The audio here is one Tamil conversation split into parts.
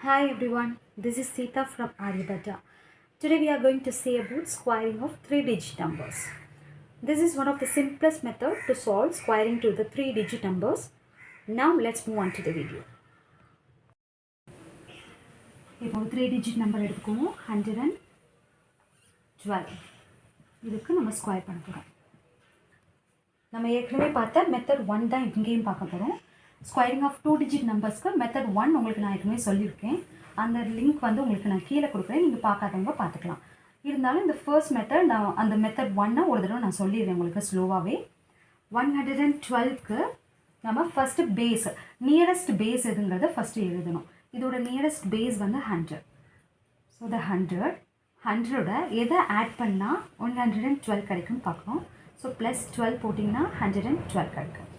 Hi everyone, this is Sita from Aryabhata. Today we are going to say about squaring of 3-digit numbers. This is one of the simplest method to solve squaring to the 3-digit numbers. Now let's move on to the video. இப்போ 3-digit number எடுத்துக்கோம் 112. இதுக்கு நம்ம ஸ்கொயர் பண்ண போகிறோம். நம்ம ஏற்கனவே பார்த்த மெத்தட் 1 தான் இங்கேயும் பார்க்க போகிறோம். ஸ்கொயரிங் ஆஃப் 2-digit நம்பர்ஸ்க்கு மெத்தட் 1 உங்களுக்கு நான் ஏற்கனவே சொல்லியிருக்கேன். அந்த லிங்க் வந்து உங்களுக்கு நான் கீழே கொடுக்குறேன், நீங்கள் பார்க்காதவங்க பார்த்துக்கலாம். இருந்தாலும் இந்த ஃபர்ஸ்ட் மெத்தட் நான் அந்த மெத்தட் 1 ஒரு தடவை நான் சொல்லிடுறேன் உங்களுக்கு ஸ்லோவாகவே. 112க்கு நம்ம ஃபஸ்ட்டு பேஸ், நியரஸ்ட் பேஸ் எதுங்கிறத ஃபஸ்ட்டு எழுதணும். இதோட நியரஸ்ட் பேஸ் வந்து 100. ஸோ த 100 எதை ஆட் பண்ணால் 112 கிடைக்கும்னு பார்க்கணும். ஸோ ப்ளஸ் 12 போட்டிங்கன்னா 112 கிடைக்கும்.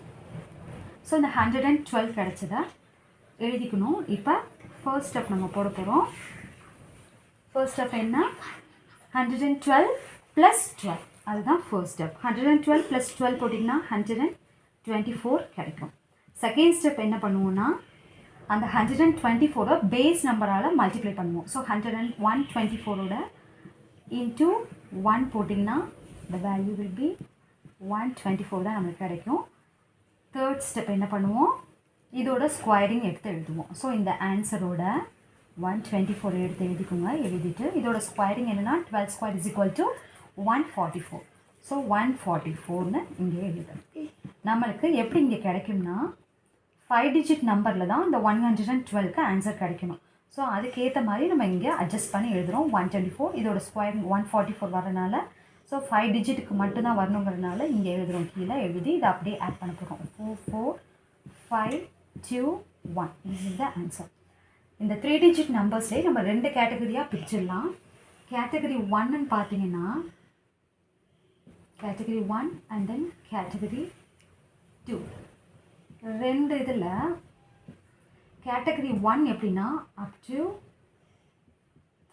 ஸோ இந்த 112 கிடைச்சதை எழுதிக்கணும். இப்போ ஃபர்ஸ்ட் ஸ்டெப் நம்ம போட போகிறோம். ஃபர்ஸ்ட் ஸ்டெப் என்ன? 112 + 12, அதுதான் ஃபர்ஸ்ட் ஸ்டெப். 112 + 12 போட்டிங்கன்னா 124 கிடைக்கும். செகண்ட் ஸ்டெப் என்ன பண்ணுவோம்னா, அந்த 124 பேஸ் நம்பரால் மல்டிப்ளை பண்ணுவோம். ஸோ 124 இன்ட்டு 1 போட்டிங்கன்னா the value will be 124 தான் நம்மளுக்கு கிடைக்கும். தேர்ட் ஸ்டெப் என்ன பண்ணுவோம், இதோட ஸ்கொயரிங் எடுத்து எழுதுவோம். ஸோ இந்த ஆன்சரோட 124 எடுத்து எழுதிக்கோங்க. எழுதிட்டு இதோட ஸ்கொயரிங் என்னென்னா 12 square is equal to 144. So 144ன்னு இங்கே எழுதணும். நம்மளுக்கு எப்படி இங்கே கிடைக்கும்னா 5-digit நம்பரில் தான் இந்த 112க்கு ஆன்சர் கிடைக்கணும். ஸோ அதுக்கேற்ற மாதிரி நம்ம இங்கே அட்ஜஸ்ட் பண்ணி எழுதுகிறோம். 124 இதோட ஸ்கொயர் 144 வரனால, ஸோ 5-digitக்கு மட்டும்தான் வரணுங்கிறதுனால இங்கே எழுதுகிறோம். கீழே எழுதி இதை அப்படியே ஆட் பண்ண போகிறோம். 4 4 5 2 1. This is the answer. இந்த 3-digit நம்பர்ஸ்லேயே நம்ம 2 கேட்டகரியாக பிரிச்சிடலாம். கேட்டகரி 1ன்னு பார்த்தீங்கன்னா கேட்டகரி 1 அண்ட் தென் கேட்டகரி 2. ரெண்டு இதில் கேட்டகரி 1 எப்படின்னா அப் டு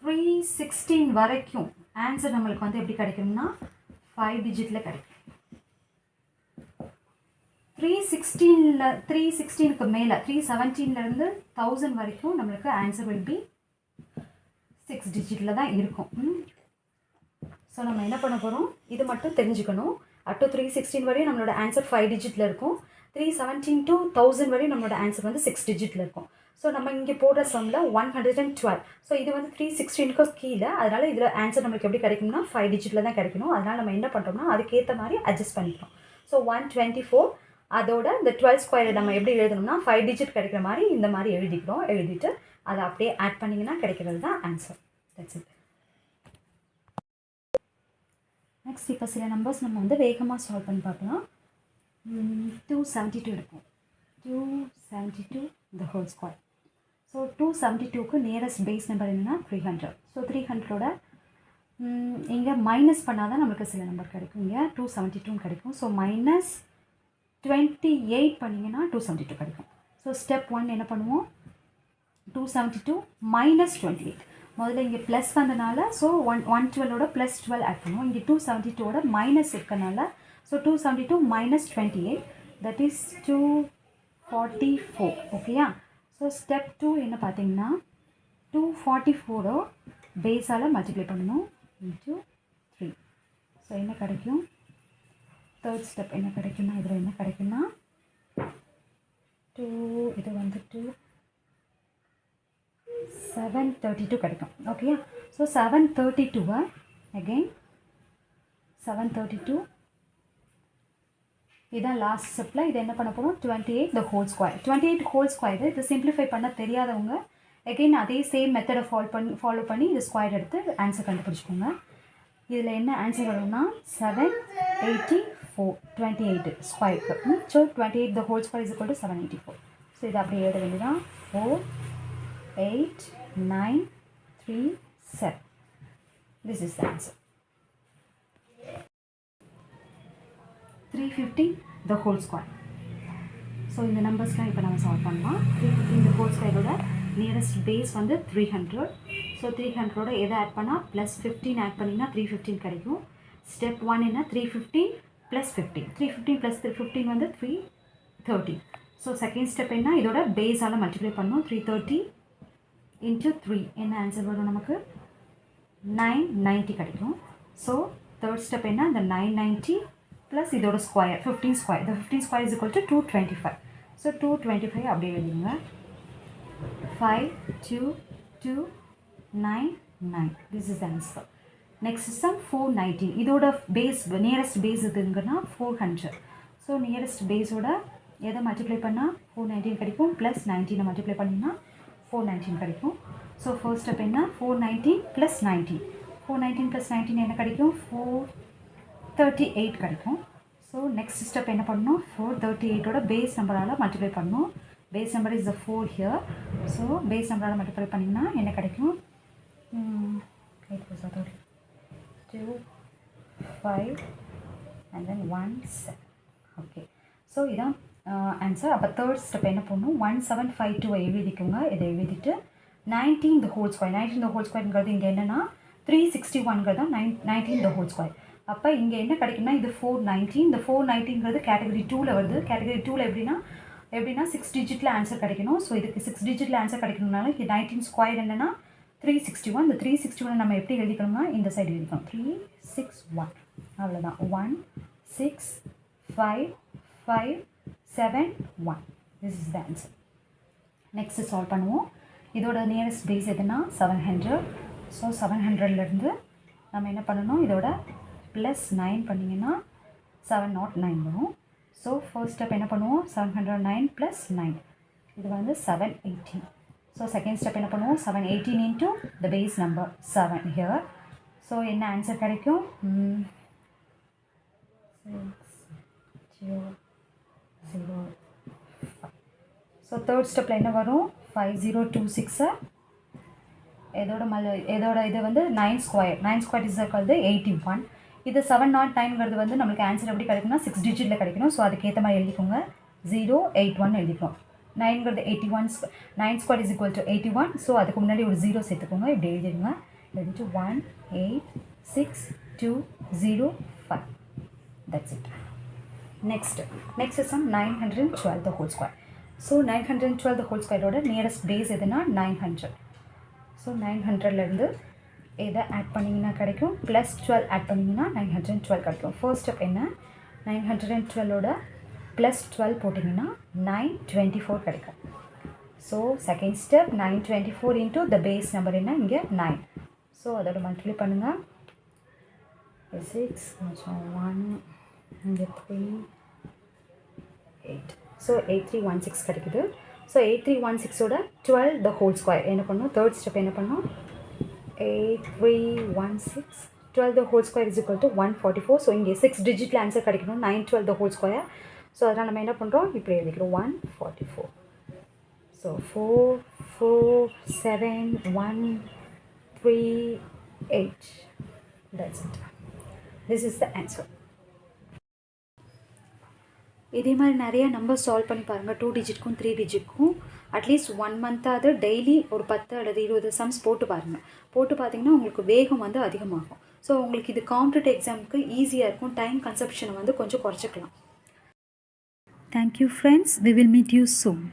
316 வரைக்கும் ஆன்சர் நம்மளுக்கு வந்து எப்படி கிடைக்கும்னா 5-digitல கிடைக்கும். 316க்கு மேலே 317லேருந்து 1000 வரைக்கும் நம்மளுக்கு ஆன்சர் வில் பி 6-digitல தான் இருக்கும். ஸோ நம்ம என்ன பண்ண போகிறோம், இது மட்டும் தெரிஞ்சுக்கணும். அப் டு 316 வரையும் நம்மளோட ஆன்சர் 5-digitல இருக்கும். 317 to 1000 வரையும் நம்மளோட ஆன்சர் வந்து 6-digitல இருக்கும். ஸோ நம்ம இங்கே போடுற சம்மில் 112. ஸோ இது வந்து 316க்கு கீழே, அதனால் இதில் ஆன்சர் நம்மளுக்கு எப்படி கிடைக்கும்னா 5-digitல தான் கிடைக்கணும். அதனால் நம்ம என்ன பண்ணுறோம்னா அதுக்கேற்ற மாதிரி அட்ஜஸ்ட் பண்ணிக்கிறோம். ஸோ 124 அதோட இந்த 12 ஸ்கொயரை நம்ம எப்படி எழுதணும்னா 5-digit கிடைக்கிற மாதிரி இந்த மாதிரி எழுதிக்கிறோம். எழுதிட்டு அதை அப்படியே ஆட் பண்ணிங்கன்னா கிடைக்கிறது தான் ஆன்சர். That's it. நெக்ஸ்ட் இப்போ சில நம்பர்ஸ் நம்ம வந்து வேகமாக சால்வ் பண்ணி பார்க்கலாம். 272 எடுப்போம். 272 the whole square. ஸோ 272க்கு நியரஸ்ட் பேஸ் நம்பர் என்னென்னா 300. ஸோ 300ஓட இங்கே மைனஸ் பண்ணால் தான் நம்மளுக்கு சில நம்பர் கிடைக்கும். இங்கே 272 கிடைக்கும். ஸோ -28 பண்ணிங்கன்னா 272 கிடைக்கும். ஸோ ஸ்டெப் 1 என்ன பண்ணுவோம், 272 - 28. முதல்ல இங்கே ப்ளஸ் வந்தனால ஸோ 112ஓட +12 ஆட் பண்ணுவோம். இங்கே 272ஓட மைனஸ் இருக்கனால ஸோ 272 - 28 that is 244. ஓகேயா? ஸோ ஸ்டெப் 2 என்ன பார்த்தீங்கன்னா 244 பேஸால் மல்டிப்ளை பண்ணணும் இன்ட்டு 3. ஸோ என்ன கிடைக்கும், தேர்ட் ஸ்டெப் என்ன கிடைக்கும்னா இதில் என்ன கிடைக்கும்னா 2 இது வந்துட்டு 732 கிடைக்கும். ஓகேயா? ஸோ 732 அகெயின் 732 இதான் லாஸ்ட் ஸ்டெப்பில். இதை என்ன பண்ண போகிறோம், 28 the whole square. 28 whole square இது சிம்பிளிஃபை பண்ண தெரியாதவங்க அகெயின் அதே சேம் மெத்தடை ஃபாலோ பண்ணி இது ஸ்கொயர் எடுத்து ஆன்சர் கண்டுபிடிச்சிக்கோங்க. இதில் என்ன ஆன்சர் வரும்னா 784 28 ஸ்கொயருக்கு. So 28 the whole square is equal to 784. So இதை அப்படியே எழுத வேண்டியதான். 4 8 9 3 7. This is the answer. 315 the whole square. So இந்த நம்பர்ஸ்லாம் இப்போ நம்ம சால்வ் பண்ணலாம். 315 the whole squareோட நியரஸ்ட் பேஸ் வந்து 300. ஸோ 300ஓட எதை ஆட் பண்ணால் +15 ஆட் பண்ணிங்கன்னா 315 கிடைக்கும். ஸ்டெப் 1 என்ன, 315 + 15. 315 + 315 வந்து 330. ஸோ செகண்ட் ஸ்டெப் என்ன, இதோட பேஸால் மல்டிப்ளை பண்ணணும். 330 இன்ட்டு 3 என்ன ஆன்சர் வரும் நமக்கு 990 கிடைக்கும். ஸோ தேர்ட் ஸ்டெப் என்ன, இந்த 990 ப்ளஸ் இதோட ஸ்கொயர் 15 ஸ்கொயர். இந்த 15 square is equal to 225. So 225 அப்படியே எழுதிங்க. 5 2 2 9 9. This is answer. Next sum 419. இதோட பேஸ் நியரஸ்ட் பேஸ் எதுங்கன்னா 400. ஸோ நியரஸ்ட் பேஸோட எதை மல்டிப்ளை பண்ணால் 419 கிடைக்கும், ப்ளஸ் 19 மல்டிப்ளை பண்ணிங்கன்னா 419 கிடைக்கும். ஸோ ஃபர்ஸ்ட் ஸ்டெப் என்ன, 419 ப்ளஸ் 19. 419 ப்ளஸ் 19 என்ன கிடைக்கும், 438 கிடைக்கும். ஸோ நெக்ஸ்ட் ஸ்டெப் என்ன பண்ணணும், 438ஓட பேஸ் நம்பரால் மல்டிப்ளை பண்ணணும். Base number is the 4 here. So base நம்பரால் மல்டிப்ளை பண்ணிங்கன்னா என்ன கிடைக்கும், 2 5 and then 1 7. ஓகே, ஸோ இதான் ஆன்சர். அப்போ தேர்ட் ஸ்டெப் என்ன பண்ணணும், 1752 எழுதிக்கோங்க. இதை எழுதிட்டு 19 the whole square. 19 the whole squareங்கிறது இங்கே என்னென்னா 361ங்கிறது தான் 19 the whole square. அப்போ இங்கே என்ன கிடைக்கும்னா இது 419. இந்த 419ங்கிறது கேட்டகரி 2வில் வருது. கேட்டகரி 2வில் எப்படின்னா 6 டிஜிட்டில் ஆன்சர் கிடைக்கணும். ஸோ இதுக்கு 6 டிஜிட்டில் ஆன்சர் கிடைக்கணும்னால இது 19 ஸ்கொயர் என்னென்னா 361. இந்த 361 நம்ம எப்படி எழுதிக்கணும்னா இந்த சைடு எழுதிக்கணும், 361. அவ்வளோதான். 1 6 5 5 7 1. This is the answer. Next solve பண்ணுவோம். இதோட நியரஸ்ட் பேஸ் எதுனா 700. ஸோ 700லேருந்து நம்ம என்ன பண்ணணும், இதோட ப்ளஸ் 9 பண்ணிங்கன்னா 709 வரும். ஸோ ஃபர்ஸ்ட் ஸ்டெப் என்ன பண்ணுவோம், 709 ப்ளஸ் 9 இது வந்து 718. ஸோ செகண்ட் ஸ்டெப் என்ன பண்ணுவோம், 718 into the base number 7 here. So என்ன ஆன்சர் கிடைக்கும், 6 0 0 5. ஸோ தேர்ட் ஸ்டெப்பில் என்ன வரும், 5026 இதோட இது வந்து 9 ஸ்கொயர். 9 ஸ்கொயர் இஸ் வந்து 81. இது 709ங்கிறது வந்து நம்மளுக்கு ஆன்சர் எப்படி கிடைக்கும்னா 6 டிஜிட்டில் கிடைக்கணும். ஸோ அதுக்கேற்ற மாதிரி எழுதிக்கோங்க, 081 எழுதிக்கோம். 9ங்கிறது 81, 9 square is equal to 81. So அதுக்கு முன்னாடி ஒரு 0 சேர்த்துக்கோங்க. இப்படி எழுதிடுங்க. எழுதிட்டு 1 8 6 2 0 5. That's it. Next sum 912 the whole square. So 912 the whole squareோட நியரஸ்ட் பேஸ் எதுனா 900. ஸோ 900லேருந்து எதை ஆட் பண்ணிங்கன்னா கிடைக்கும், ப்ளஸ் 12 ஆட் பண்ணிங்கன்னா 912 கிடைக்கும். ஃபர்ஸ்ட் ஸ்டெப் என்ன, 912ஓட ப்ளஸ் 12 போட்டிங்கன்னா 924 கிடைக்கும். So second step 924 into the base number என்ன, இங்கே 9. ஸோ அதோட மல்டிப்ளை பண்ணுங்கள். 6 1 இங்கே 3 8. ஸோ 8316 கிடைக்குது. ஸோ 8316ஓட 12 the whole square என்ன பண்ணணும், தேர்ட் ஸ்டெப் என்ன பண்ணணும், 8316 12 the whole square is equal to 144. So இங்கே 6 டிஜிட்டில் ஆன்சர் கிடைக்கணும், 912 the whole square. ஸோ அதனால் நம்ம என்ன பண்ணுறோம், இப்படி எழுதிக்கிறோம் 144. So 4 4 7 1 3 8. That's it. This is the answer. இதே மாதிரி நிறைய நம்பர் சால்வ் பண்ணி பாருங்கள். 2 டிஜிட்க்கும் 3 டிஜிட்க்கும் அட்லீஸ்ட் 1 மந்த்தாவது டெய்லி ஒரு 10 அல்லது 20 சம்ஸ் போட்டு பாருங்கள். போட்டு பார்த்தீங்கன்னா உங்களுக்கு வேகம் வந்து அதிகமாகும். ஸோ உங்களுக்கு இது காம்படிட்டிவ் எக்ஸாமுக்கு ஈஸியாக இருக்கும். டைம் கன்சப்ஷனை வந்து கொஞ்சம் குறைச்சிக்கலாம். Thank you friends. We will meet you soon.